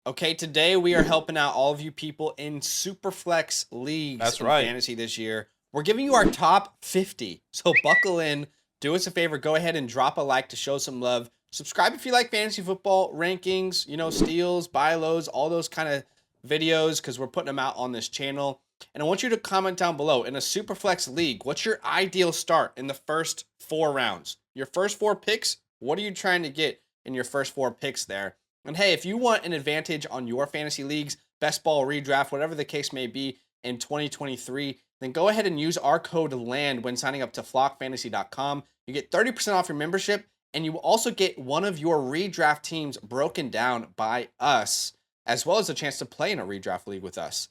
Okay, today we are helping out all of you people in SuperFlex leagues That's in right. fantasy this year. We're giving you our top 50. So buckle in, do us a favor, go ahead and drop a like to show some love. Subscribe if you like fantasy football rankings, steals, buy lows, all those kind of videos because we're putting them out on this channel. And I want you to comment down below in a SuperFlex league, what's your ideal start in the first 4 rounds? Your first 4 picks, what are you trying to get in your first 4 picks there? And hey, if you want an advantage on your fantasy leagues, best ball redraft, whatever the case may be in 2023, then go ahead and use our code LAND when signing up to flockfantasy.com. You get 30% off your membership, and you will also get one of your redraft teams broken down by us, as well as a chance to play in a redraft league with us.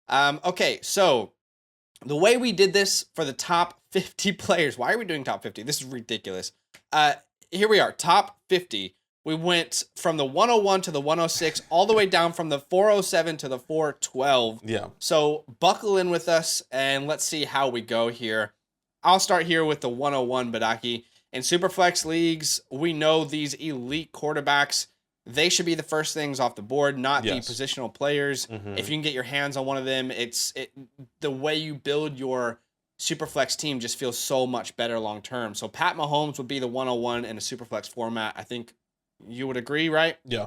Okay, so the way we did this for the top 50 players, why are we doing top 50? This is ridiculous. Here we are, top 50. We went from the 101 to the 106, all the way down from the 407 to the 412. Yeah. So buckle in with us and let's see how we go here. I'll start here with the 101, Badake. In Superflex leagues, we know these elite quarterbacks, they should be the first things off the board, not the positional players. If you can get your hands on one of them, the way you build your Superflex team just feels so much better long term. So Pat Mahomes would be the 101 in a Superflex format. I think you would agree, right? Yeah.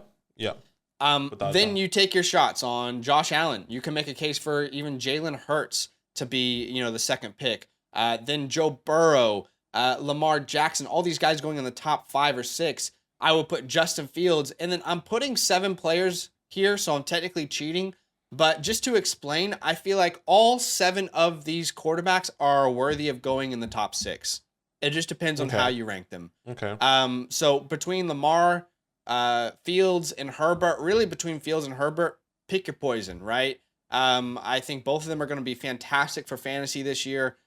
Then you take your shots on Josh Allen. You can make a case for even Jalen Hurts to be, the second pick. Then Joe Burrow, Lamar Jackson, all these guys going in the top 5 or 6. I will put Justin Fields, and then I'm putting 7 players here, so I'm technically cheating. But just to explain, I feel like all 7 of these quarterbacks are worthy of going in the top 6. It just depends on how you rank them. Okay. So between Lamar, Fields, and Herbert, really between Fields and Herbert, pick your poison, right? I think both of them are going to be fantastic for fantasy this year.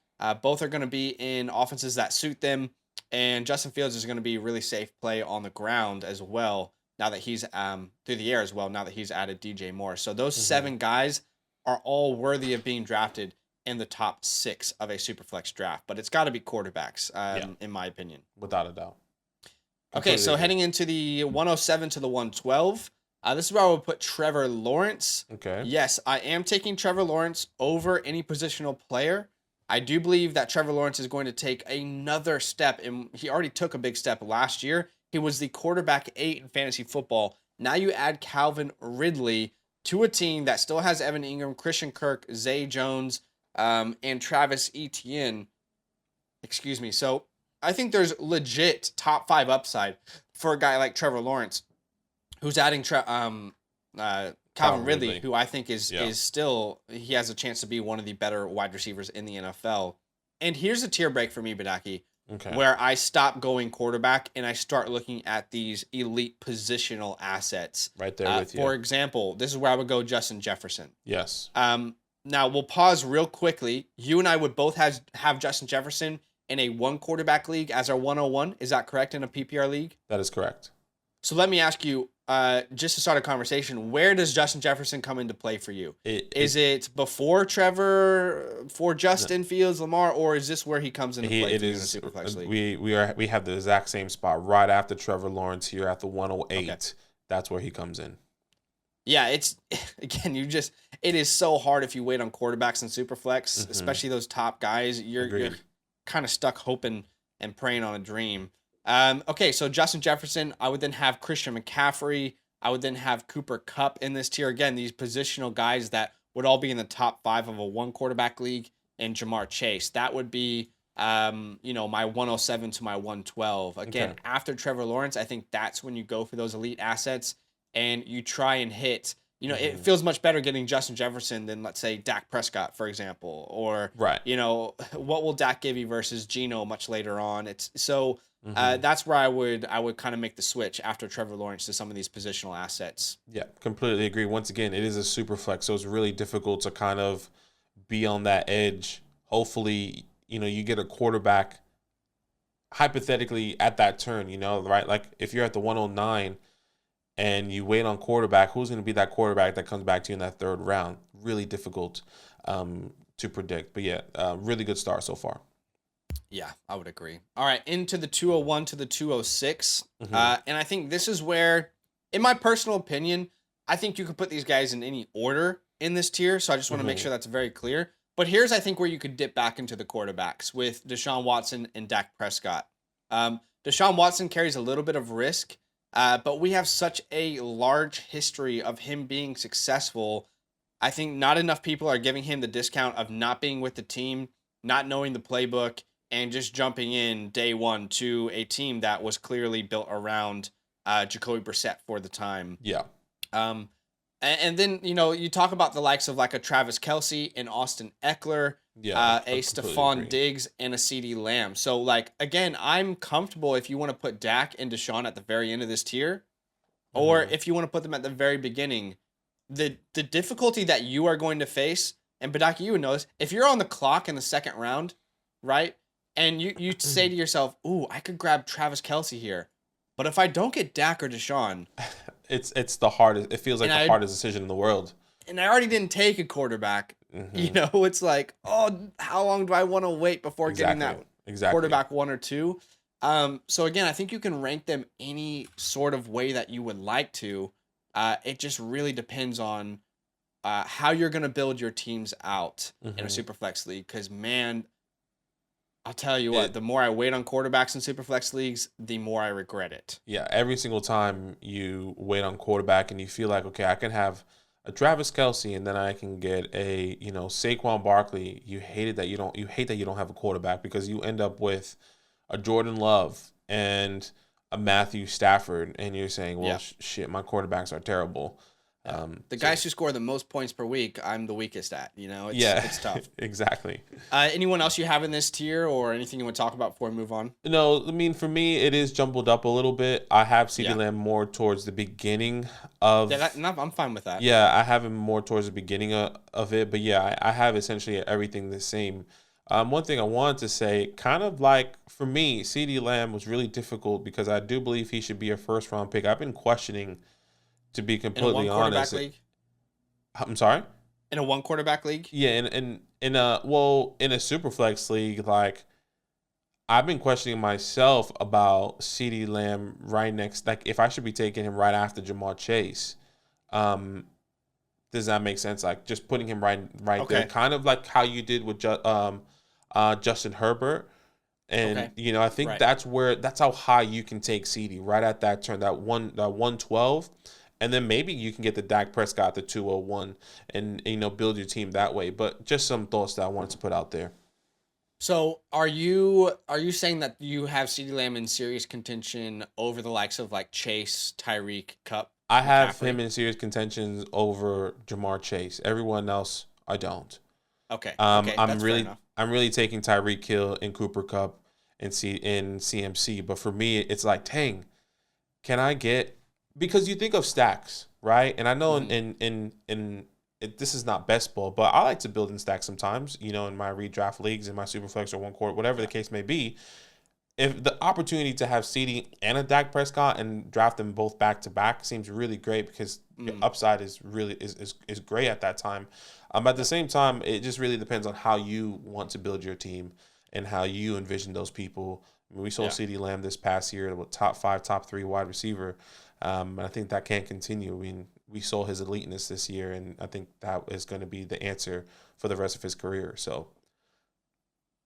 Both are going to be in offenses that suit them. And Justin Fields is going to be a really safe play on the ground as well, now that he's through the air as well, now that he's added DJ Moore. So those 7 guys are all worthy of being drafted in the top 6 of a Superflex draft. But it's got to be quarterbacks, in my opinion. Without a doubt. Okay, so heading into the 107 to the 112, this is where I would put Trevor Lawrence. Okay. Yes, I am taking Trevor Lawrence over any positional player. I do believe that Trevor Lawrence is going to take another step, and he already took a big step last year. He was the quarterback 8 in fantasy football. Now you add Calvin Ridley to a team that still has Evan Ingram, Christian Kirk, Zay Jones, and Travis Etienne. Excuse me. So I think there's legit top 5 upside for a guy like Trevor Lawrence, who's adding Calvin Ridley, who I think is still, he has a chance to be one of the better wide receivers in the NFL. And here's a tier break for me, Badake, where I stop going quarterback and I start looking at these elite positional assets. Right there with you. For example, this is where I would go Justin Jefferson. Yes. Now, we'll pause real quickly. You and I would both have Justin Jefferson in a 1 quarterback league as our 101. Is that correct, in a PPR league? That is correct. So let me ask you, just to start a conversation, where does Justin Jefferson come into play for you? Is it before Trevor, for Justin Fields, Lamar, or is this where he comes into play for you in a Superflex league? We have the exact same spot right after Trevor Lawrence here at the 108. Okay. That's where he comes in. Yeah, it's, again, it is so hard if you wait on quarterbacks in Superflex, especially those top guys. You're kind of stuck hoping and praying on a dream. Okay, so Justin Jefferson, I would then have Christian McCaffrey. I would then have Cooper Kupp in this tier. Again, these positional guys that would all be in the top 5 of a 1 quarterback league, and Jamar Chase. That would be, my 107 to my 112. Again, after Trevor Lawrence, I think that's when you go for those elite assets and you try and hit. It feels much better getting Justin Jefferson than, let's say, Dak Prescott, for example. Or, what will Dak give you versus Geno much later on? It's so that's where I would kind of make the switch after Trevor Lawrence to some of these positional assets. Yeah, completely agree. Once again, it is a super flex, so it's really difficult to kind of be on that edge. Hopefully, you get a quarterback hypothetically at that turn, right? Like if you're at the 109 and you wait on quarterback, who's going to be that quarterback that comes back to you in that 3rd round? Really difficult to predict. But yeah, really good start so far. Yeah, I would agree. All right, into the 201 to the 206. And I think this is where, in my personal opinion, I think you could put these guys in any order in this tier, so I just want to make sure that's very clear. But here's, I think, where you could dip back into the quarterbacks with Deshaun Watson and Dak Prescott. Deshaun Watson carries a little bit of risk, but we have such a large history of him being successful. I think not enough people are giving him the discount of not being with the team, not knowing the playbook, and just jumping in day one to a team that was clearly built around Jacoby Brissett for the time. Yeah. And then, you talk about the likes of like a Travis Kelce and Austin Eckler, Yeah. a Stephon Diggs, and a CeeDee Lamb. So, like, again, I'm comfortable if you want to put Dak and Deshaun at the very end of this tier, or if you want to put them at the very beginning. The difficulty that you are going to face, and Badake, you would know this, if you're on the clock in the second round, right, and you say to yourself, ooh, I could grab Travis Kelce here, but if I don't get Dak or Deshaun... It's the hardest. It feels like the hardest decision in the world. And I already didn't take a quarterback. It's like, oh, how long do I want to wait before getting that quarterback 1 or 2? So again, I think you can rank them any sort of way that you would like to. It just really depends on how you're going to build your teams out in a SuperFlex league. Because, man, I'll tell you what, the more I wait on quarterbacks in SuperFlex leagues, the more I regret it. Yeah, every single time you wait on quarterback and you feel like, okay, I can have a Travis Kelce and then I can get a, Saquon Barkley. You hate that you don't have a quarterback because you end up with a Jordan Love and a Matthew Stafford, and you're saying, well, shit, my quarterbacks are terrible. The guys who score the most points per week, I'm the weakest at. It's tough. Exactly. Anyone else you have in this tier, or anything you want to talk about before we move on? No, I mean, for me, it is jumbled up a little bit. I have CeeDee Lamb more towards the beginning of... Yeah, I'm fine with that. Yeah, I have him more towards the beginning of it. But yeah, I have essentially everything the same. One thing I wanted to say, kind of like, for me, CeeDee Lamb was really difficult because I do believe he should be a first-round pick. I've been questioning... To be completely honest, league? I'm sorry. In a 1 quarterback league? Yeah, in a SuperFlex league, like I've been questioning myself about CeeDee Lamb right next, like if I should be taking him right after Jamar Chase. Does that make sense? Like just putting him right there, kind of like how you did with Justin Herbert. And I think that's how high you can take CeeDee right at that turn, that 112. And then maybe you can get the Dak Prescott, the 201, and build your team that way. But just some thoughts that I wanted to put out there. So are you saying that you have CeeDee Lamb in serious contention over the likes of like Chase, Tyreek, Kupp? I have him in serious contention over Jamar Chase. Everyone else, I don't. Okay. I'm really taking Tyreek Hill and Cooper Kupp and CMC. But for me, it's like, dang, can I get... Because you think of stacks, right? And I know this is not best ball, but I like to build in stacks sometimes, in my redraft leagues, in my Superflex or 1 quarter, whatever the case may be. If the opportunity to have CeeDee and a Dak Prescott and draft them both back to back seems really great because the upside is really is great at that time. At the same time, it just really depends on how you want to build your team and how you envision those people. I mean, we saw CeeDee Lamb this past year with top 5, top 3 wide receiver. I think that can't continue. I mean, we saw his eliteness this year, and I think that is going to be the answer for the rest of his career. So,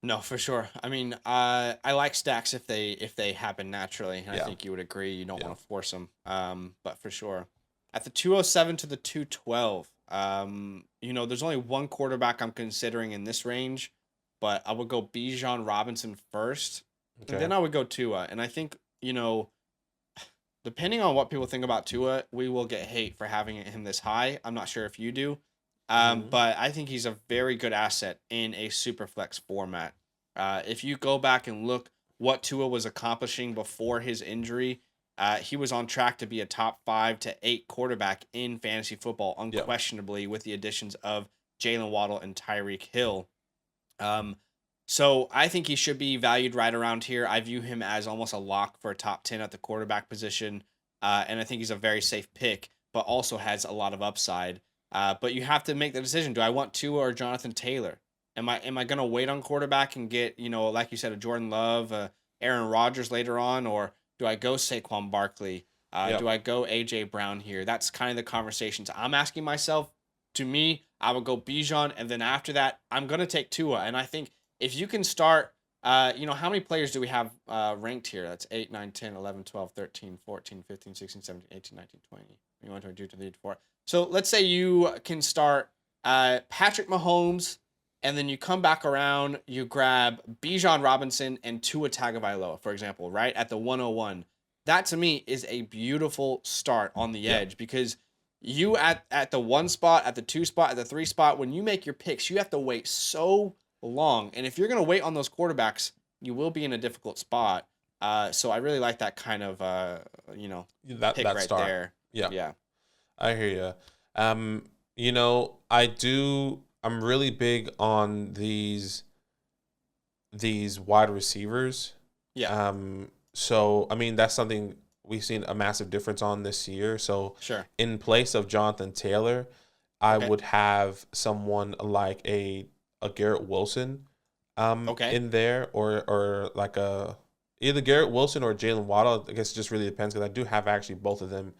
no, for sure. I mean, I like stacks if they happen naturally. And I think you would agree. You don't want to force them. But for sure, at the 207 to the 212, there's only 1 quarterback I'm considering in this range, but I would go Bijan Robinson first, and then I would go Tua. And I think depending on what people think about Tua, we will get hate for having him this high. I'm not sure if you do. But I think he's a very good asset in a Superflex format. If you go back and look what Tua was accomplishing before his injury, he was on track to be a top 5 to 8 quarterback in fantasy football, unquestionably, with the additions of Jalen Waddle and Tyreek Hill. So I think he should be valued right around here. I view him as almost a lock for a top 10 at the quarterback position. And I think he's a very safe pick, but also has a lot of upside. But you have to make the decision. Do I want Tua or Jonathan Taylor? Am I going to wait on quarterback and get, like you said, a Jordan Love, Aaron Rodgers later on? Or do I go Saquon Barkley Yep. Do I go AJ Brown here? That's kind of the conversations I'm asking myself. To me, I would go Bijan, and then after that, I'm gonna take Tua. And I think if you can start, how many players do we have ranked here? That's 8, 9, 10, 11, 12, 13, 14, 15, 16, 17, 18, 19, 20, 21, 22, 23, 24. So let's say you can start Patrick Mahomes, and then you come back around, you grab Bijan Robinson and Tua Tagovailoa, for example, right at the 101. That to me is a beautiful start on the edge because you at the 1 spot, at the 2 spot, at the 3 spot, when you make your picks, you have to wait so long. And if you're going to wait on those quarterbacks, you will be in a difficult spot. So I really like that kind of, pick that right start. there. Yeah. Yeah. I hear you. I'm really big on these wide receivers. Yeah. So I mean that's something we've seen a massive difference on this year. So Sure. in place of Jonathan Taylor, I Okay. would have someone like a Garrett Wilson Okay. in there, or like either Garrett Wilson or Jalen Waddle. I guess it just really depends because I do have actually both of them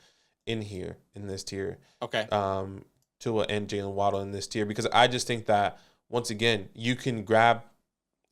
in here in this tier. Okay. Tua and Jalen Waddle in this tier because I just think that once again you can grab,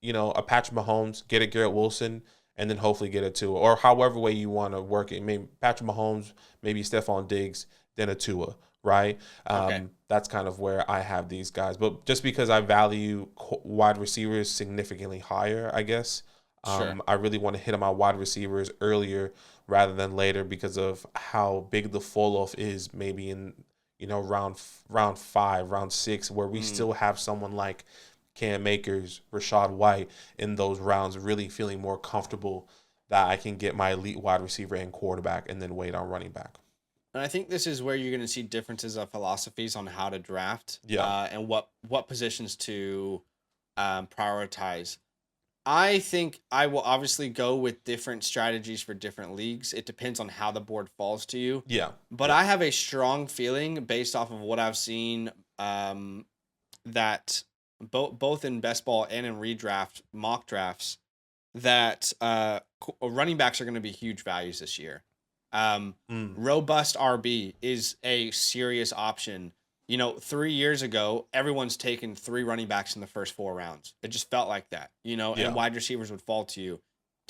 a Patrick Mahomes, get a Garrett Wilson, and then hopefully get a Tua, or however way you want to work it. Maybe Patrick Mahomes, maybe Stephon Diggs, then a Tua, right? Okay. That's kind of where I have these guys. But just because I value wide receivers significantly higher, I guess, Sure. I really want to hit on my wide receivers earlier rather than later because of how big the fall off is maybe in round 5, round 6, where we still have someone like Cam Akers, Rashad White in those rounds, really feeling more comfortable that I can get my elite wide receiver and quarterback and then wait on running back. And I think this is where you're going to see differences of philosophies on how to draft, Yeah. and what positions to prioritize. I think I will obviously go with different strategies for different leagues. It depends on how the board falls to you. Yeah. But I have a strong feeling based off of what I've seen, that both in best ball and in redraft mock drafts, that running backs are going to be huge values this year. Robust RB is a serious option. 3 years ago, everyone's taken 3 running backs in the first 4 rounds. It just felt like that, and wide receivers would fall to you.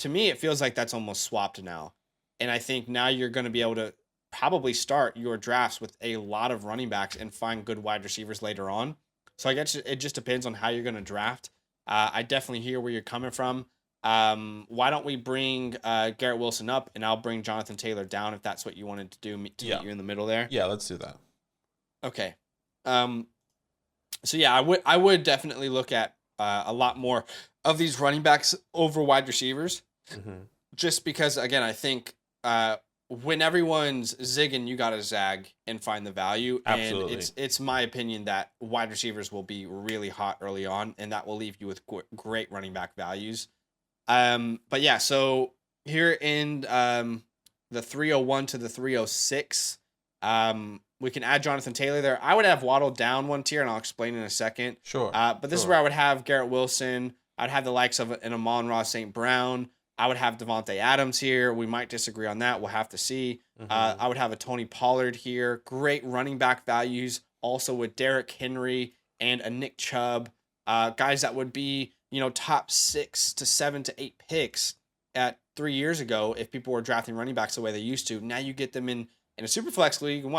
To me, it feels like that's almost swapped now. And I think now you're going to be able to probably start your drafts with a lot of running backs and find good wide receivers later on. So I guess it just depends on how you're going to draft. I definitely hear where you're coming from. Why don't we bring Garrett Wilson up, and I'll bring Jonathan Taylor down if that's what you wanted to do to meet you in the middle there. Yeah, let's do that. Okay. So yeah, I would definitely look at a lot more of these running backs over wide receivers, just because again I think when everyone's zigging, you gotta zag and find the value. Absolutely. And it's my opinion that wide receivers will be really hot early on, and that will leave you with great running back values. But yeah, so here in the 301 to the 306, we can add Jonathan Taylor there. I would have Waddle down 1 tier, and I'll explain in a second. Sure. But this is where I would have Garrett Wilson. I'd have the likes of an Amon-Ra St. Brown. I would have Devontae Adams here. We might disagree on that. We'll have to see. I would have a Tony Pollard here. Great running back values. Also with Derrick Henry and a Nick Chubb. Guys that would be, top 6 to 7 to 8 picks at 3 years ago if people were drafting running backs the way they used to. Now you get them in a SuperFlex league in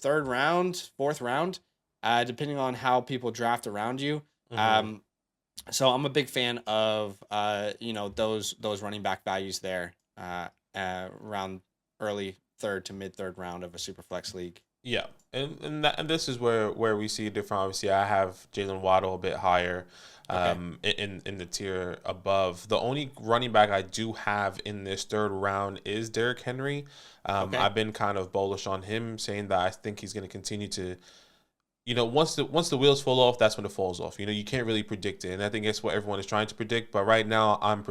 3rd round, 4th round, depending on how people draft around you. So I'm a big fan of those running back values there around early 3rd to mid 3rd round of a SuperFlex league. Yeah, and this is where we see a different. Obviously, I have Jalen Waddle a bit higher, in the tier above. The only running back I do have in this 3rd round is Derrick Henry. I've been kind of bullish on him, saying that I think he's going to continue to, once the wheels fall off, that's when it falls off. You can't really predict it, and I think that's what everyone is trying to predict. But right now, I'm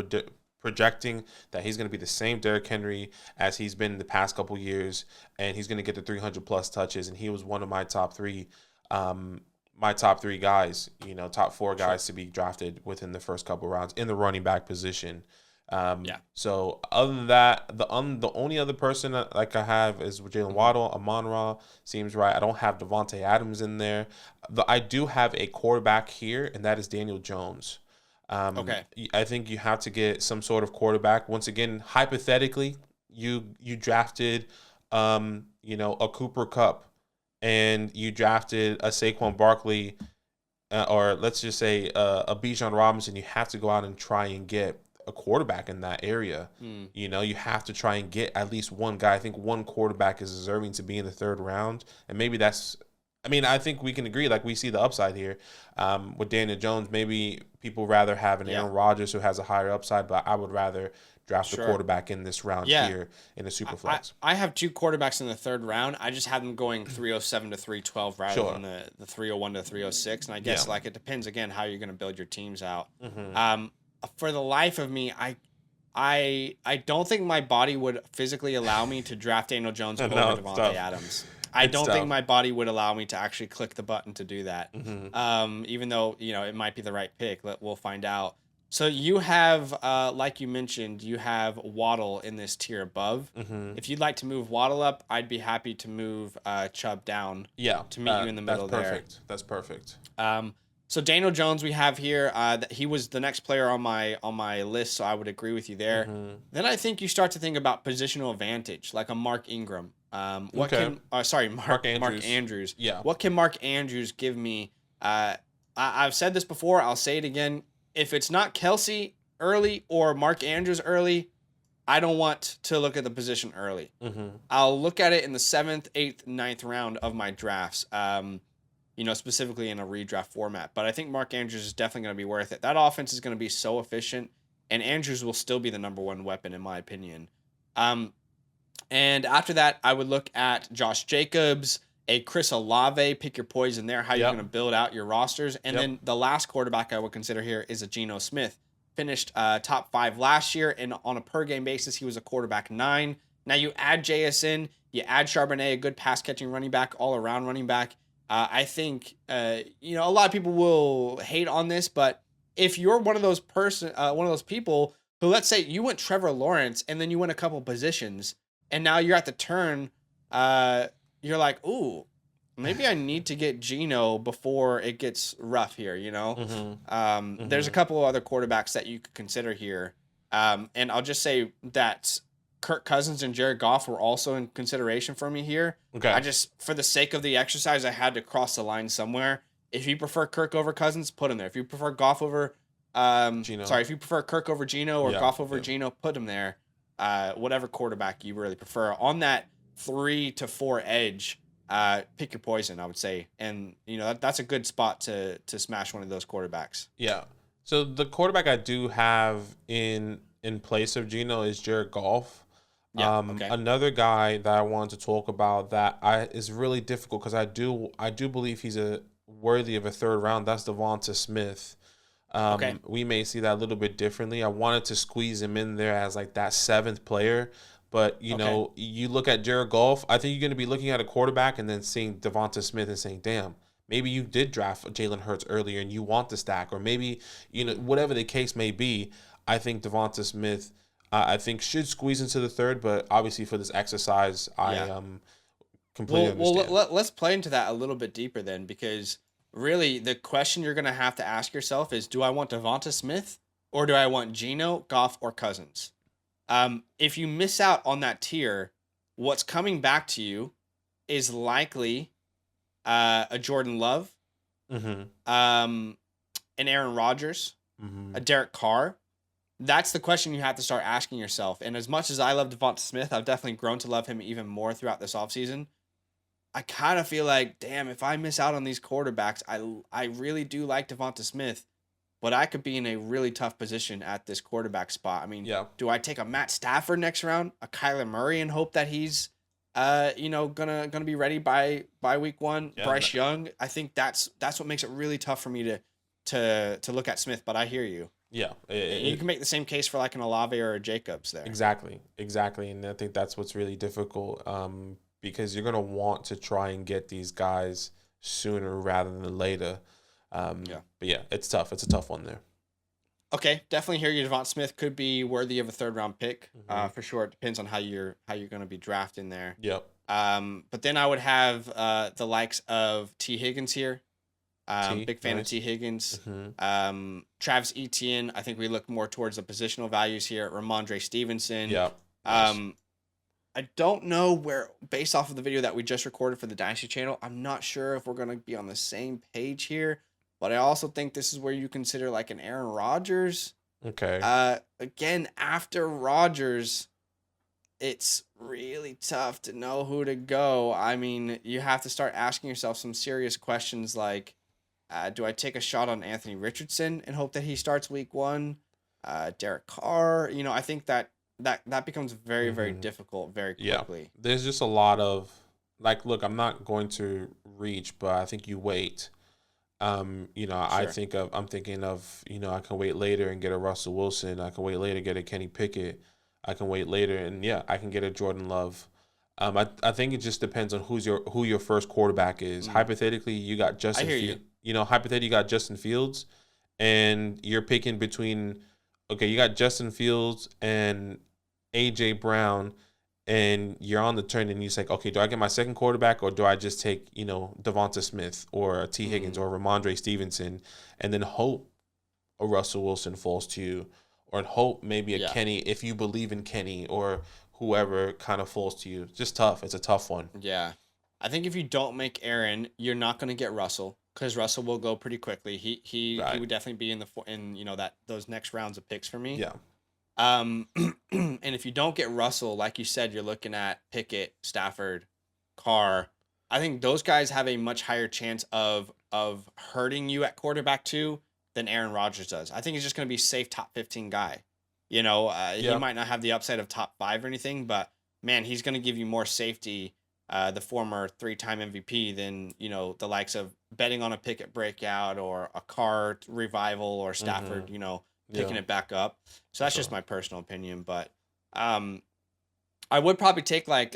projecting that he's going to be the same Derrick Henry as he's been in the past couple years, and he's going to get the 300 plus touches. And he was one of my top 3 guys, top 4 guys to be drafted within the first couple rounds in the running back position. Yeah. So other than that, the only other person that, like I have is Jalen Waddle. Amon-Ra seems right. I don't have Devontae Adams in there. I do have a quarterback here, and that is Daniel Jones. Okay. I think you have to get some sort of quarterback. Once again, hypothetically, you drafted, a Cooper Kupp, and you drafted a Saquon Barkley, or let's just say a Bijan Robinson. You have to go out and try and get a quarterback in that area. You have to try and get at least one guy. I think one quarterback is deserving to be in the third round, and maybe that's. I mean, I think we can agree. Like, we see the upside here with Daniel Jones. Maybe people rather have an Aaron Rodgers who has a higher upside, but I would rather draft the quarterback in this round here in the SuperFlex. I have 2 quarterbacks in the third round. I just have them going 307 to 312 rather than the 301 to 306. And I guess it depends again how you're going to build your teams out. For the life of me, I don't think my body would physically allow me to draft Daniel Jones over Devontae Adams. I don't think my body would allow me to actually click the button to do that. Even though, it might be the right pick. We'll find out. So you have, like you mentioned, you have Waddle in this tier above. If you'd like to move Waddle up, I'd be happy to move Chubb down. To meet you in the middle there. That's perfect. So Daniel Jones we have here. He was the next player on my list, so I would agree with you there. Then I think you start to think about positional advantage, like a Mark Ingram. Mark Andrews. Yeah. What can Mark Andrews give me? I've said this before. I'll say it again. If it's not Kelsey early or Mark Andrews early, I don't want to look at the position early. I'll look at it in the 7th, 8th, 9th round of my drafts. Specifically in a redraft format. But I think Mark Andrews is definitely going to be worth it. That offense is going to be so efficient, and Andrews will still be the number 1 weapon in my opinion. And after that, I would look at Josh Jacobs, a Chris Olave, pick your poison there, how you're going to build out your rosters. And then the last quarterback I would consider here is a Geno Smith. Finished top 5 last year, and on a per-game basis, he was a quarterback 9. Now you add JS you add Charbonnet, a good pass-catching running back, all-around running back. I think, a lot of people will hate on this, but if you're one of those people who, let's say you went Trevor Lawrence and then you went a couple positions and now you're at the turn, you're like, ooh, maybe I need to get Geno before it gets rough here, There's a couple of other quarterbacks that you could consider here. And I'll just say that Kirk Cousins and Jared Goff were also in consideration for me here. Okay. I just, for the sake of the exercise, I had to cross the line somewhere. If you prefer Kirk over Cousins, put him there. If you prefer Goff over, if you prefer Kirk over Geno or Goff over Geno, put him there. Whatever quarterback you really prefer. On that 3 to 4 edge, pick your poison, I would say. And, that's a good spot to smash one of those quarterbacks. Yeah. So the quarterback I do have in place of Geno is Jared Goff. Another guy that I wanted to talk about that is really difficult because I do believe he's worthy of a third round. That's Devonta Smith. We may see that a little bit differently. I wanted to squeeze him in there as like that 7th player, but you look at Jared Goff. I think you're going to be looking at a quarterback and then seeing Devonta Smith and saying, "Damn, maybe you did draft Jalen Hurts earlier and you want the stack," or maybe whatever the case may be. I think Devonta Smith, should squeeze into the third, but obviously for this exercise, I completely understand. Let's play into that a little bit deeper then, because really the question you're going to have to ask yourself is, do I want Devonta Smith or do I want Geno, Goff, or Cousins? If you miss out on that tier, what's coming back to you is likely a Jordan Love, an Aaron Rodgers, a Derek Carr. That's the question you have to start asking yourself. And as much as I love Devonta Smith, I've definitely grown to love him even more throughout this offseason. I kind of feel like, damn, if I miss out on these quarterbacks, I really do like Devonta Smith, but I could be in a really tough position at this quarterback spot. I mean, do I take a Matt Stafford next round, a Kyler Murray, and hope that he's, gonna be ready by week 1? Yeah, Bryce Young. I think that's what makes it really tough for me to look at Smith. But I hear you. Yeah, you can make the same case for like an Olave or a Jacobs there. Exactly, and I think that's what's really difficult, because you're gonna want to try and get these guys sooner rather than later. But yeah, it's tough. It's a tough one there. Okay, definitely hear you. Devon Smith could be worthy of a third round pick, Mhm. for sure. It depends on how you're going to be drafting there. Yep. But then I would have the likes of T Higgins here. T. Big fan of T Nice. Higgins. Hmm. Travis Etienne. I think we look more towards the positional values here. Ramondre Stevenson. Yep. Nice. Um, I don't know where, based off of the video that we just recorded for the Dynasty channel, I'm not sure if we're going to be on the same page here. But I also think this is where you consider like an Aaron Rodgers. Okay. Again, after Rodgers, it's really tough to know who to go. I mean, you have to start asking yourself some serious questions like, do I take a shot on Anthony Richardson and hope that he starts week one? Derek Carr, I think that becomes very, very Hmm. difficult very Yeah. quickly. There's just a lot of like, look, I'm not going to reach, but I think you wait. Sure. I'm thinking of, I can wait later and get a Russell Wilson. I can wait later, get a Kenny Pickett. I can wait later and yeah, I can get a Jordan Love. I think it just depends on who your first quarterback is. Mm. Hypothetically, you got I Justin hear you. Fields. Hypothetically, you got Justin Fields, and you're picking between. Okay, you got Justin Fields and AJ Brown, and you're on the turn, and you say, okay, do I get my second quarterback, or do I just take Devonta Smith or a T Higgins Mm. or Ramondre Stevenson, and then hope a Russell Wilson falls to you, or hope maybe a Yeah. Kenny if you believe in Kenny or whoever kind of falls to you. Just tough. It's a tough one. Yeah. I think if you don't make Aaron, you're not going to get Russell because Russell will go pretty quickly. He Right. would definitely be in that those next rounds of picks for me. Yeah. And if you don't get Russell, like you said, you're looking at Pickett, Stafford, Carr. I think those guys have a much higher chance of hurting you at quarterback too than Aaron Rodgers does. I think he's just going to be safe top 15 guy. He Yeah. might not have the upside of top 5 or anything, but man, he's going to give you more safety. The former 3-time MVP than the likes of betting on a Pickett breakout or a Carr revival or Mm-hmm. Stafford, picking Yeah. it back up. So For that's just sure. my personal opinion, but um, I would probably take like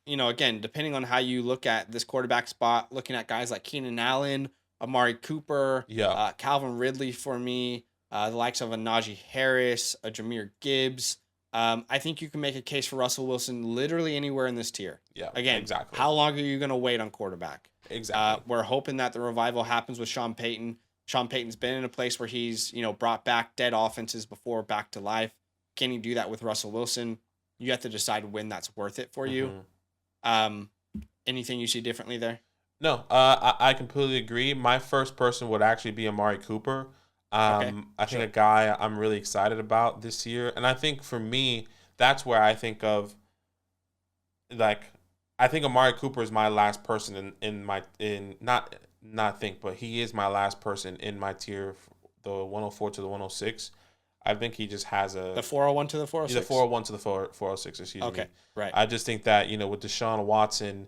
again, depending on how you look at this quarterback spot, looking at guys like Keenan Allen, Amari Cooper, Yeah. Calvin Ridley for me, the likes of a Najee Harris, a Jameer Gibbs. I think you can make a case for Russell Wilson literally anywhere in this tier. Yeah. Again, Exactly. how long are you going to wait on quarterback? Exactly. We're hoping that the revival happens with Sean Payton. Sean Payton's been in a place where he's, brought back dead offenses before back to life. Can he do that with Russell Wilson? You have to decide when that's worth it for you. Mm-hmm. Um, Anything you see differently there? No, I completely agree. My first person would actually be Amari Cooper. Okay, I think sure. a guy I'm really excited about this year, and I think for me, that's where I think of like I think Amari Cooper is my last person in my in not think, but he is my last person in my tier, the 104 to the 106. I think he just has a The 401 to the he's a 406? 401 to the 406. Excuse me. Okay, right. I just think that with Deshaun Watson,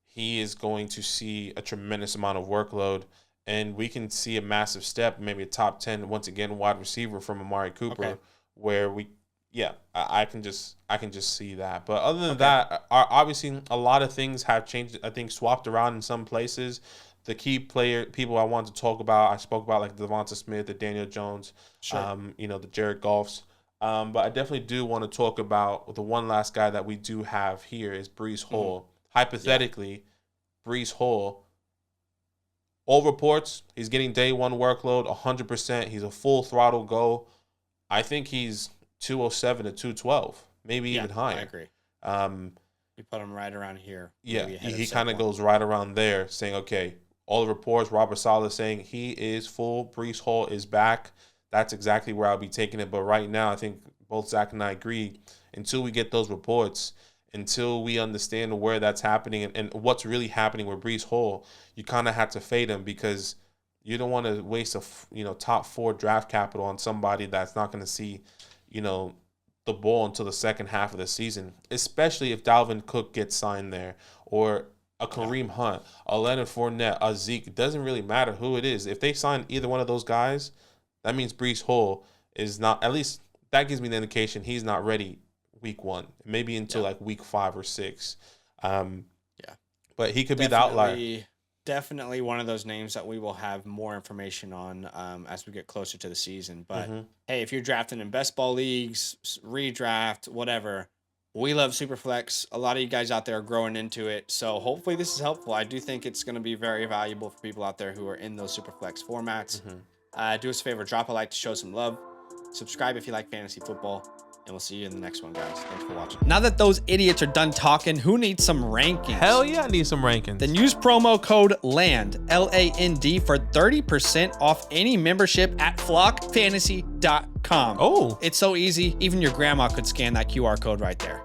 he is going to see a tremendous amount of workload, and we can see a massive step, maybe a top 10 once again wide receiver from Amari Cooper, Okay. where I can just see that. But other than Okay. that, obviously a lot of things have changed. I think swapped around in some places. The key people I want to talk about, I spoke about like Devonta Smith, the Daniel Jones, Sure. the Jared Goffs. But I definitely do want to talk about the one last guy that we do have here is Brees Mm-hmm. Hall. Hypothetically, Brees Hall, all reports, he's getting day one workload, 100%. He's a full throttle go. I think he's 207 to 212, maybe Yeah, even higher. I agree. Um, You put him right around here. yeah, maybe ahead he of kind of Saquon. goes right around there saying, okay, all the reports, Robert Saleh saying he is full. Brees Hall is back. That's exactly where I'll be taking it. But right now, I think both Zach and I agree, until we get those reports, until we understand where that's happening and what's really happening with Brees Hall, you kind of have to fade him because you don't want to waste top 4 draft capital on somebody that's not going to see, the ball until the second half of the season, especially if Dalvin Cook gets signed there or a Kareem Hunt, a Leonard Fournette, a Zeke. It doesn't really matter who it is. If they sign either one of those guys, that means Brees Hall is not, at least that gives me the indication he's not ready week 1, maybe until Yeah. like week 5 or 6. Yeah. But he could be the outlier. definitely one of those names that we will have more information on as we get closer to the season. But hey, if you're drafting in best ball leagues, redraft, whatever, we love Superflex. A lot of you guys out there are growing into it. So hopefully this is helpful. I do think it's going to be very valuable for people out there who are in those Superflex formats. Do us a favor, drop a like to show some love. Subscribe if you like fantasy football. And we'll see you in the next one, guys. Thanks for watching. Now that those idiots are done talking, who needs some rankings? Hell yeah, I need some rankings. Then use promo code LAND, L-A-N-D, for 30% off any membership at flockfantasy.com. Oh. It's so easy, even your grandma could scan that QR code right there.